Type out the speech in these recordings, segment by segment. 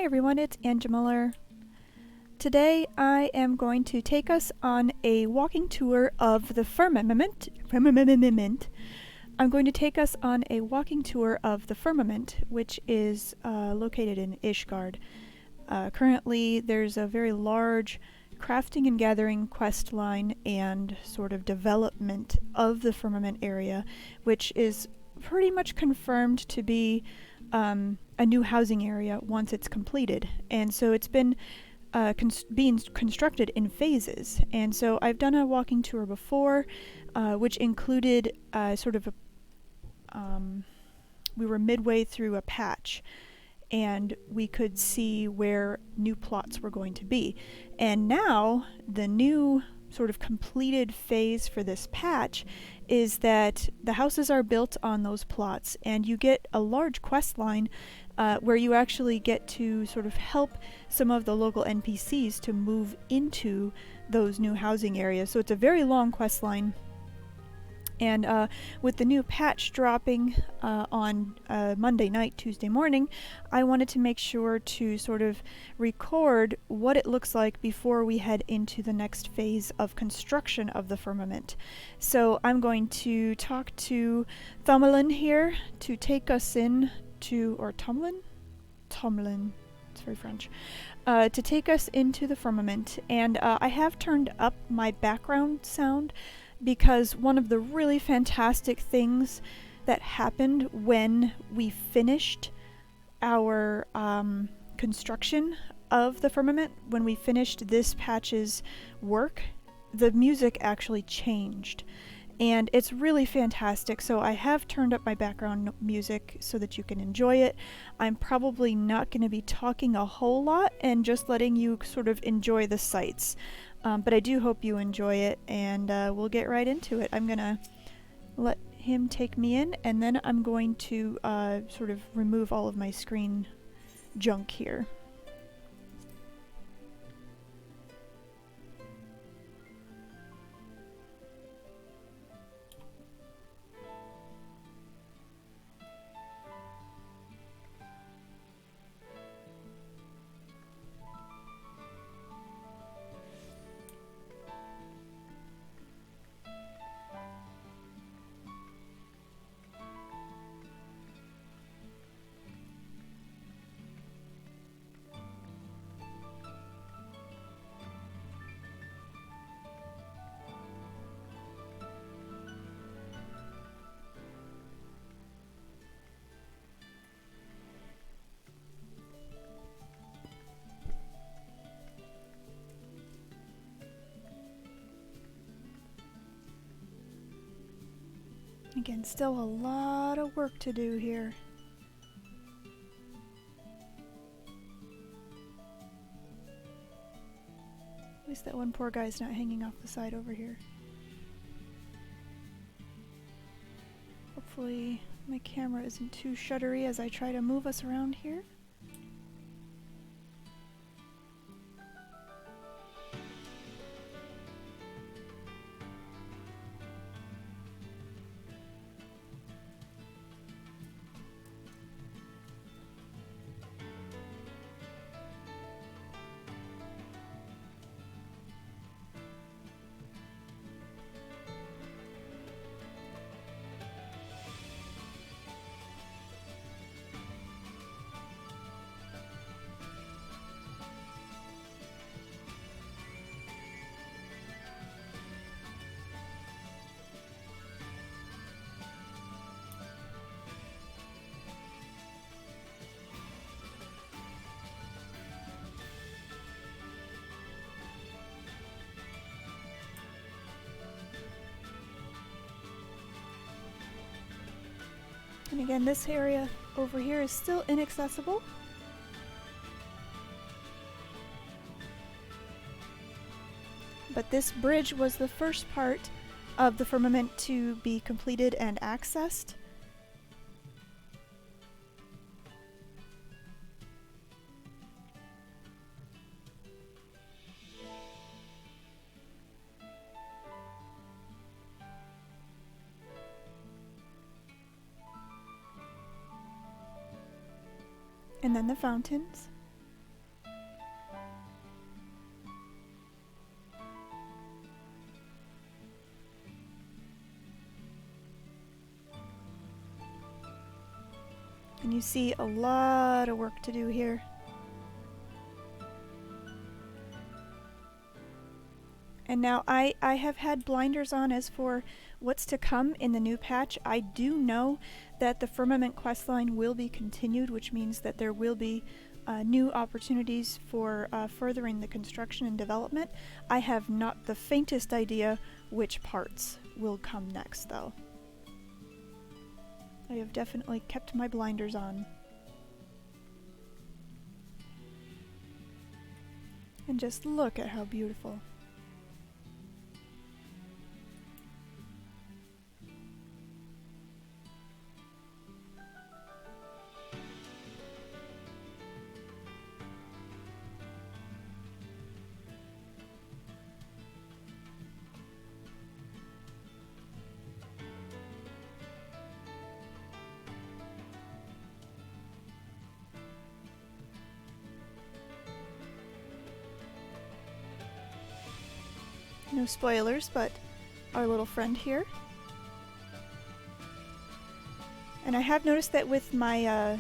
Hi everyone, it's Angemaler. Today I am going to take us on a walking tour of the Firmament. I'm going to take us on a walking tour of the Firmament, which is located in Ishgard. Currently there's a very large crafting and gathering quest line and sort of development of the Firmament area, which is pretty much confirmed to be a new housing area once it's completed. And so it's been being constructed in phases. And so I've done a walking tour before, which included we were midway through a patch and we could see where new plots were going to be. And now the new sort of completed phase for this patch is that the houses are built on those plots and you get a large quest line where you actually get to sort of help some of the local NPCs to move into those new housing areas. So it's a very long quest line. And with the new patch dropping on Monday night, Tuesday morning, I wanted to make sure to sort of record what it looks like before we head into the next phase of construction of the Firmament. So I'm going to talk to Thomelin here to take us in to, or Tomlin, it's very French, to take us into the Firmament. And I have turned up my background sound because one of the really fantastic things that happened when we finished our construction of the Firmament, when we finished this patch's work, the music actually changed. And it's really fantastic, so I have turned up my background music so that you can enjoy it. I'm probably not going to be talking a whole lot and just letting you sort of enjoy the sights. But I do hope you enjoy it, and we'll get right into it. I'm going to let him take me in, and then I'm going to sort of remove all of my screen junk here. Again, still a lot of work to do here. At least that one poor guy's not hanging off the side over here. Hopefully my camera isn't too shuddery as I try to move us around here. And again, this area over here is still inaccessible. But this bridge was the first part of the Firmament to be completed and accessed. And then the fountains. You see a lot of work to do here. And now I have had blinders on as for what's to come in the new patch. I do know that the Firmament questline will be continued, which means that there will be new opportunities for furthering the construction and development. I have not the faintest idea which parts will come next, though. I have definitely kept my blinders on. And just look at how beautiful. No spoilers, but our little friend here. And I have noticed that with my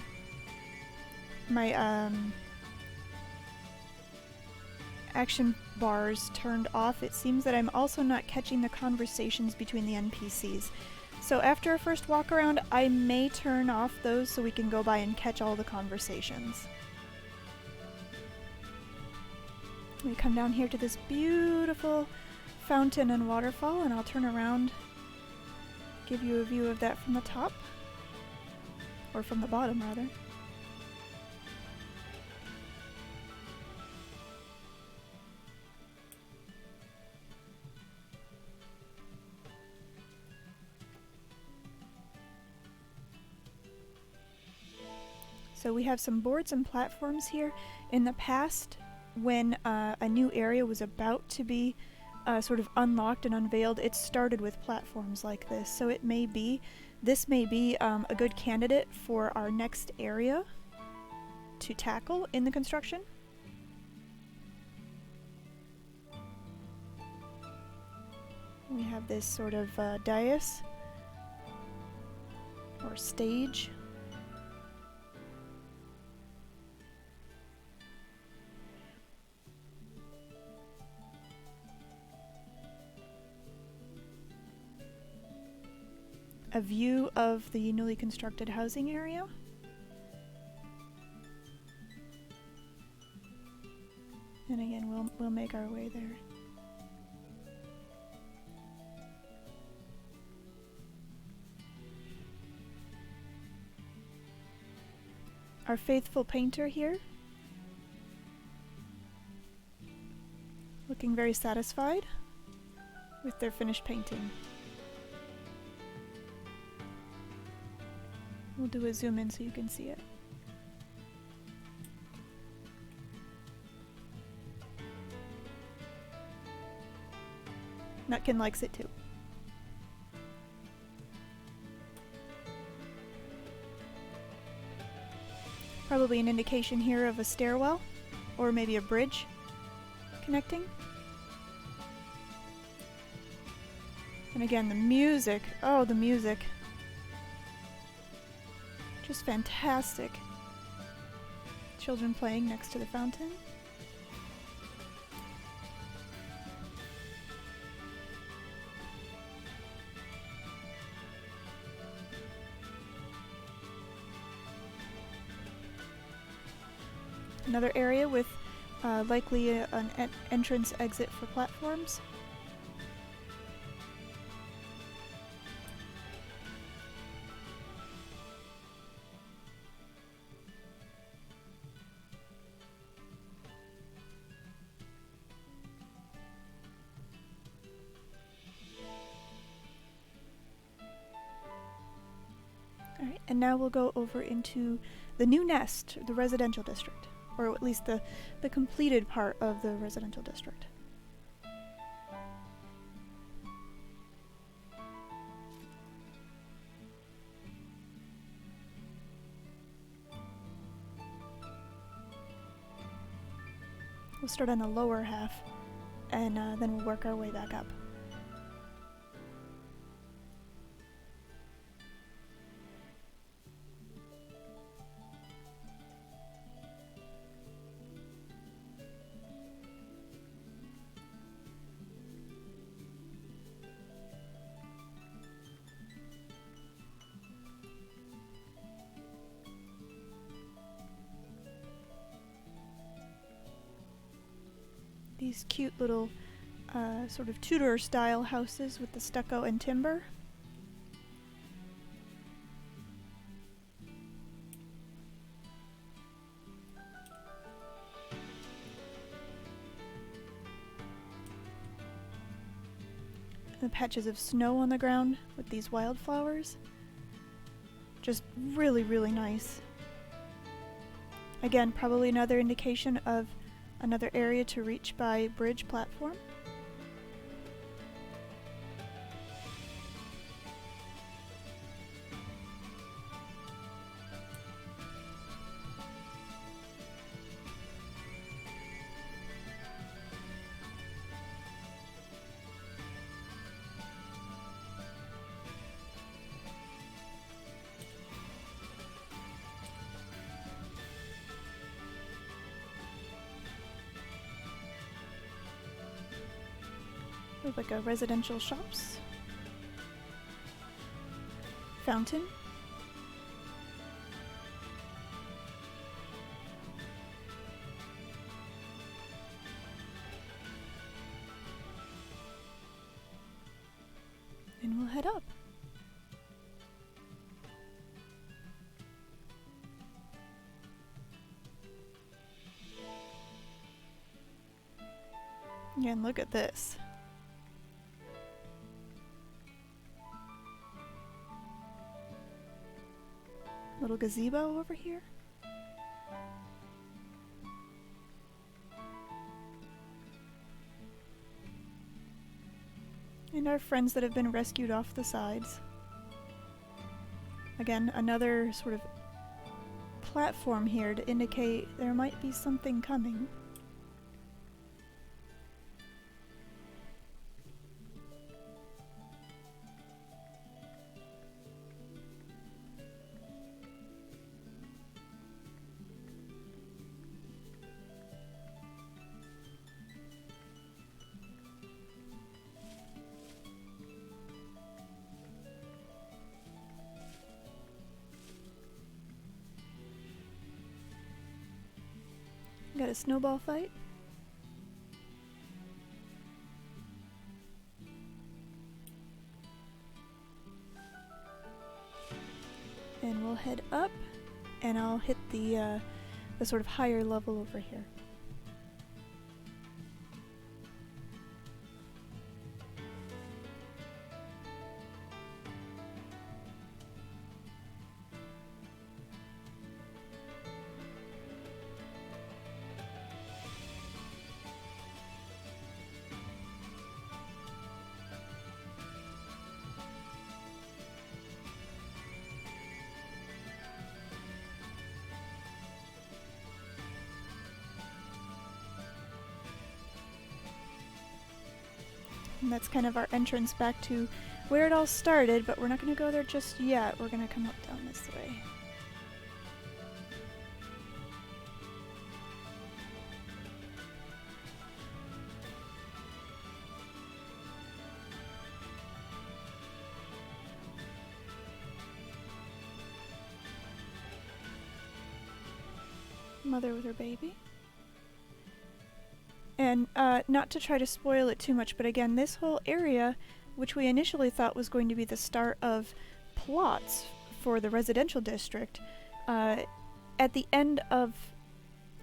action bars turned off, it seems that I'm also not catching the conversations between the NPCs. So after our first walk around, I may turn off those so we can go by and catch all the conversations. We come down here to this beautiful fountain and waterfall, and I'll turn around, give you a view of that from the top, or from the bottom rather. So we have some boards and platforms here. In the past, when a new area was about to be sort of unlocked and unveiled, it started with platforms like this. So this may be a good candidate for our next area to tackle in the construction. We have this sort of dais or stage. A view of the newly constructed housing area. And again, we'll make our way there. Our faithful painter here, looking very satisfied with their finished painting. We'll do a zoom in so you can see it. Nutkin likes it too. Probably an indication here of a stairwell, or maybe a bridge connecting. And again, the music. Oh, the music. Just fantastic. Children playing next to the fountain. Another area with likely an entrance exit for platforms. Alright, and now we'll go over into the new nest, the residential district, or at least the completed part of the residential district. We'll start on the lower half, and then we'll work our way back up. these cute little sort of Tudor style houses with the stucco and timber. The patches of snow on the ground with these wildflowers. Just really, really nice. Again, probably another indication of another area to reach by bridge platform. With like a residential shops. Fountain. And we'll head up. And look at this. Little gazebo over here. And our friends that have been rescued off the sides. Again, another sort of platform here to indicate there might be something coming. Got a snowball fight. And we'll head up, and I'll hit the sort of higher level over here. And that's kind of our entrance back to where it all started, but we're not going to go there just yet. We're going to come up down this way. Mother with her baby. And not to try to spoil it too much, but again, this whole area, which we initially thought was going to be the start of plots for the residential district, at the end of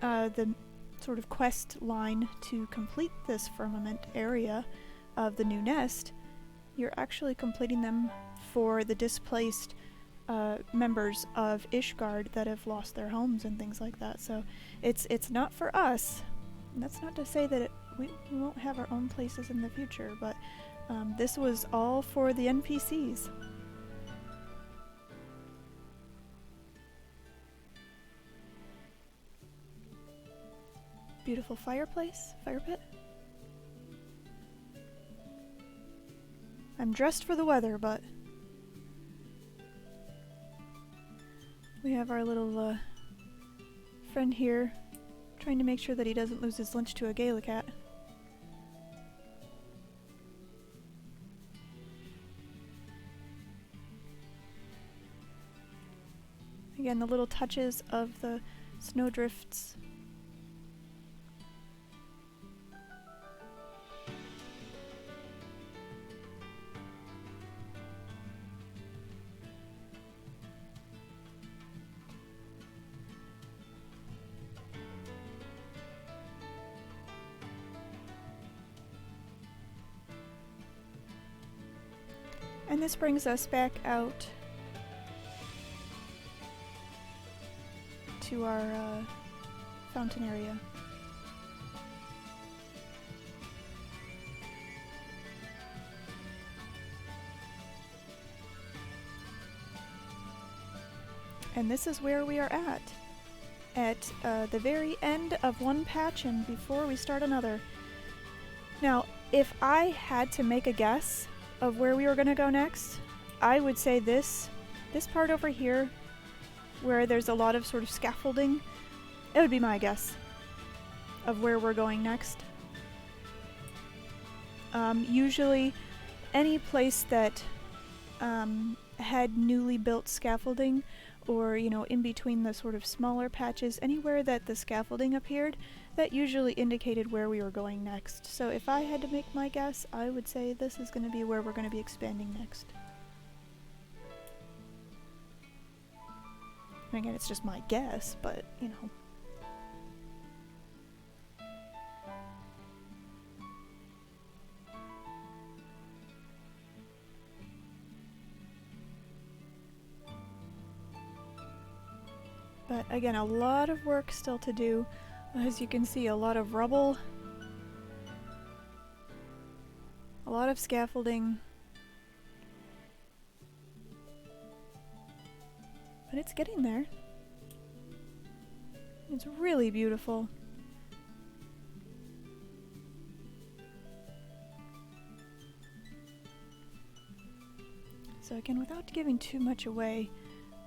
the sort of quest line to complete this Firmament area of the new nest, you're actually completing them for the displaced members of Ishgard that have lost their homes and things like that. So it's not for us. And that's not to say that we won't have our own places in the future, but this was all for the NPCs. Beautiful fireplace, fire pit. I'm dressed for the weather, but we have our little friend here trying to make sure that he doesn't lose his lunch to a Gaelic cat. Again, the little touches of the snowdrifts. And this brings us back out to our fountain area. And this is where we are at the very end of one patch and before we start another. Now, if I had to make a guess of where we were going to go next, I would say this part over here, where there's a lot of sort of scaffolding, it would be my guess of where we're going next. Usually, any place that had newly built scaffolding, or, you know, in between the sort of smaller patches, anywhere that the scaffolding appeared, that usually indicated where we were going next. So if I had to make my guess, I would say this is going to be where we're going to be expanding next. And again, it's just my guess, but, you know. But again, a lot of work still to do. As you can see, a lot of rubble, a lot of scaffolding. But it's getting there. It's really beautiful. So again, without giving too much away,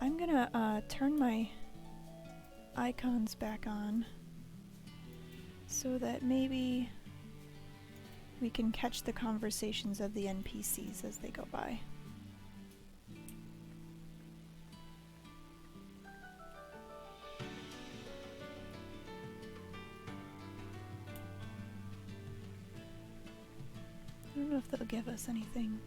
I'm gonna turn my icons back on so that maybe we can catch the conversations of the NPCs as they go by. I don't know if they'll give us anything.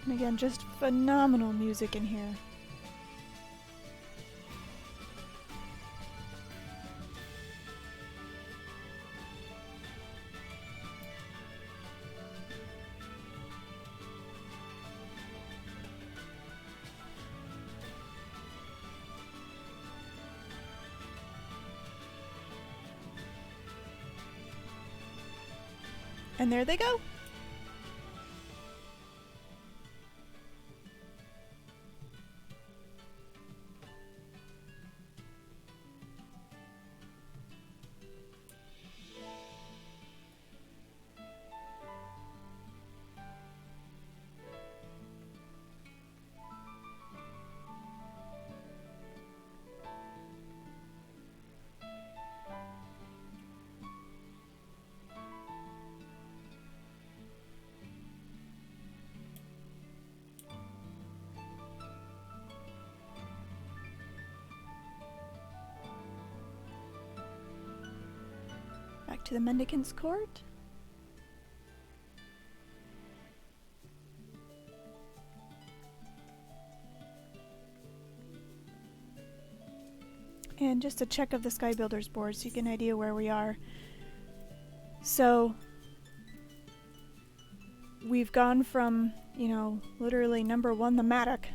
And again, just phenomenal music in here. And there they go. Back to the Mendicants Court. And just a check of the Sky Builders board so you get an idea where we are. So we've gone from, you know, literally number 1, the Mattock,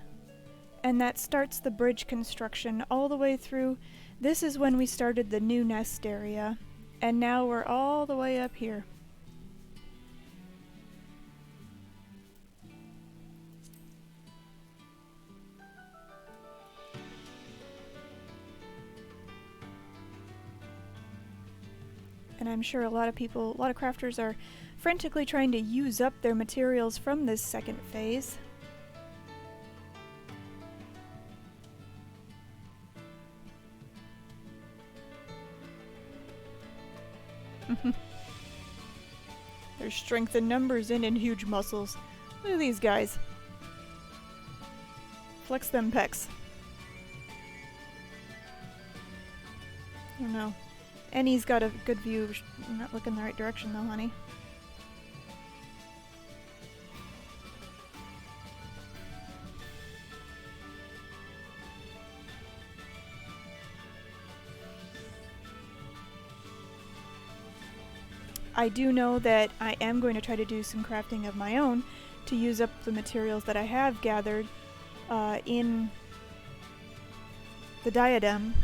and that starts the bridge construction all the way through. This is when we started the new nest area. And now we're all the way up here. And I'm sure a lot of crafters are frantically trying to use up their materials from this second phase. There's strength in numbers and in huge muscles. Look at these guys. Flex them pecs. I don't know. Annie's got a good view. I'm not looking the right direction though, honey. I do know that I am going to try to do some crafting of my own to use up the materials that I have gathered in the diadem,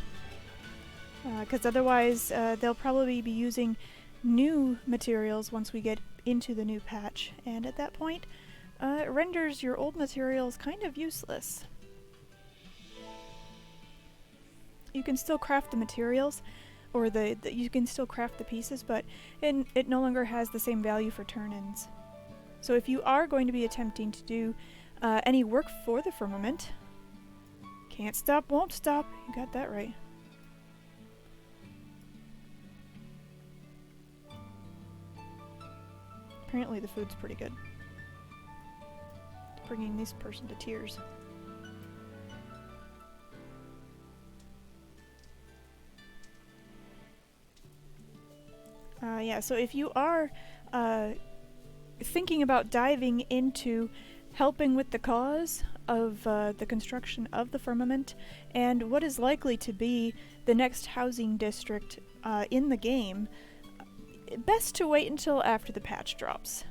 because otherwise they'll probably be using new materials once we get into the new patch, and at that point it renders your old materials kind of useless. You can still craft the materials, or you can still craft the pieces, but it no longer has the same value for turn-ins. So if you are going to be attempting to do any work for the firmament, can't stop, won't stop. You got that right. Apparently the food's pretty good. It's bringing this person to tears. Yeah, so if you are thinking about diving into helping with the cause of the construction of the firmament and what is likely to be the next housing district in the game, best to wait until after the patch drops.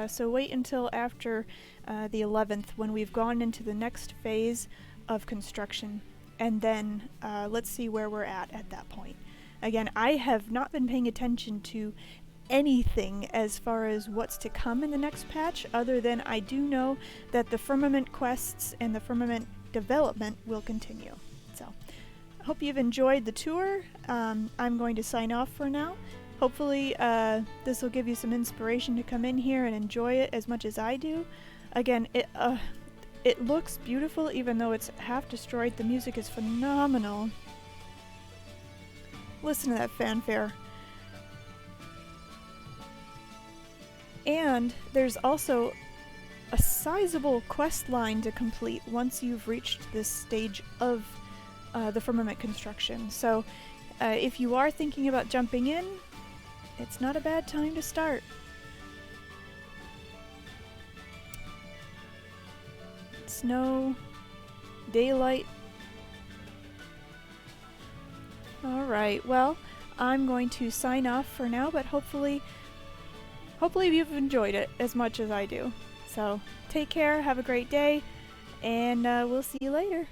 So wait until after the 11th, when we've gone into the next phase of construction, and then let's see where we're at that point. Again, I have not been paying attention to anything as far as what's to come in the next patch, other than I do know that the firmament quests and the firmament development will continue. So I hope you've enjoyed the tour. I'm going to sign off for now. Hopefully this will give you some inspiration to come in here and enjoy it as much as I do. Again, it looks beautiful even though it's half destroyed. The music is phenomenal. Listen to that fanfare. And there's also a sizable quest line to complete once you've reached this stage of the firmament construction. So if you are thinking about jumping in, it's not a bad time to start. Snow, daylight. Alright, well, I'm going to sign off for now, but hopefully you've enjoyed it as much as I do. So take care, have a great day, and we'll see you later.